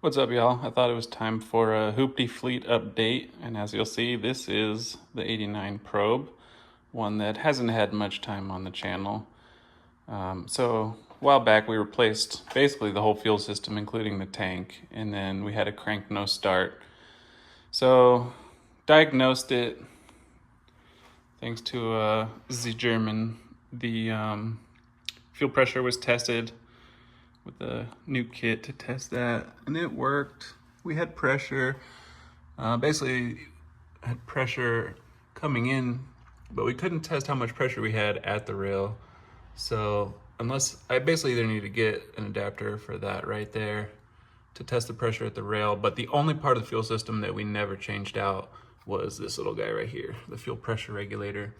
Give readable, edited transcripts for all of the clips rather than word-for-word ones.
What's up, y'all? I thought it was time for a Hooptie fleet update, and as you'll see, this is the 89 probe, one that hasn't had much time on the channel. So a while back we replaced basically the whole fuel system, including the tank, and then we had a crank no start. So diagnosed it thanks to the German. The fuel pressure was tested with a new kit to test that, and it worked. We had pressure, basically had pressure coming in, but we couldn't test how much pressure we had at the rail. So unless I basically either need to get an adapter for that right there to test the pressure at the rail, but the only part of the fuel system that we never changed out was this little guy right here, the fuel pressure regulator.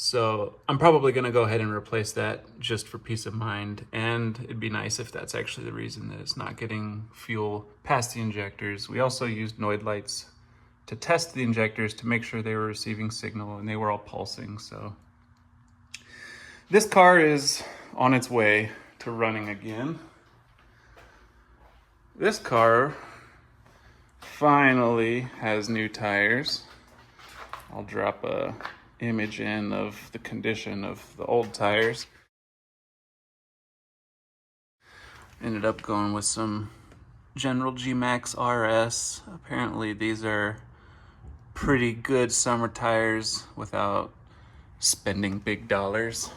So I'm probably going to go ahead and replace that just for peace of mind, and it'd be nice if that's actually the reason that it's not getting fuel past the injectors. We also used Noid lights to test the injectors to make sure they were receiving signal, and they were all pulsing. So this car is on its way to running again. This car finally has new tires. I'll drop a image in of the condition of the old tires. Ended up going with some General G-Max RS. Apparently these are pretty good summer tires without spending big dollars.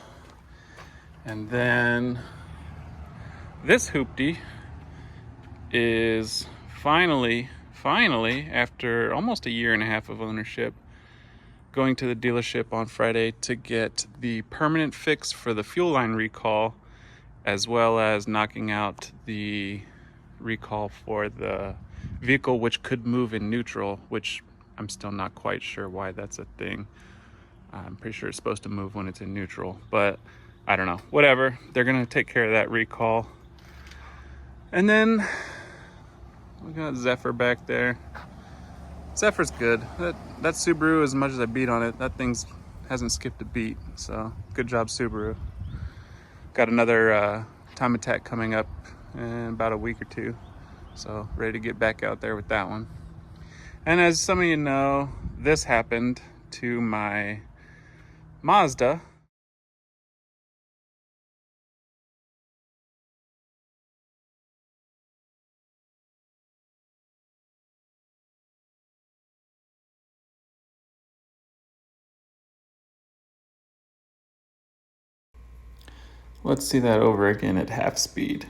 And then this Hooptie is finally, after almost a year and a half of ownership, going to the dealership on Friday to get the permanent fix for the fuel line recall, as well as knocking out the recall for the vehicle, which could move in neutral, which I'm still not quite sure why that's a thing. I'm pretty sure it's supposed to move when it's in neutral, but I don't know. Whatever. They're going to take care of that recall. And then we got Zephyr back there. Zephyr's good. That Subaru, as much as I beat on it, that thing's hasn't skipped a beat. So good job, Subaru. Got another time attack coming up in about a week or two. So ready to get back out there with that one. And as some of you know, this happened to my Mazda. Let's see that over again at half speed.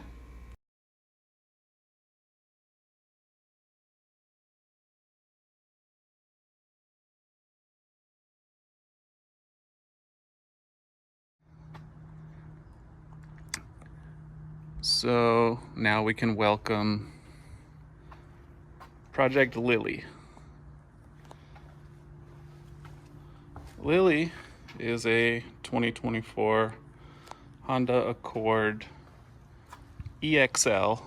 So now we can welcome Project Lily. Lily is a 2024 Honda Accord EXL.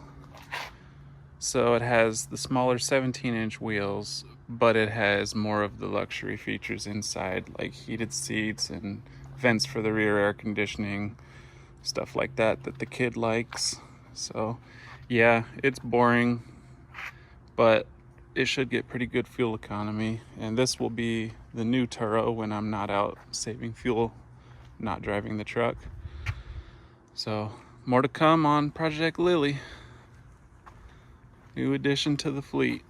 So it has the smaller 17-inch wheels, but it has more of the luxury features inside, like heated seats and vents for the rear air conditioning, stuff like that the kid likes. So yeah, it's boring, but it should get pretty good fuel economy. And this will be the new Turo when I'm not out saving fuel, not driving the truck. So more to come on Project Lily. New addition to the fleet.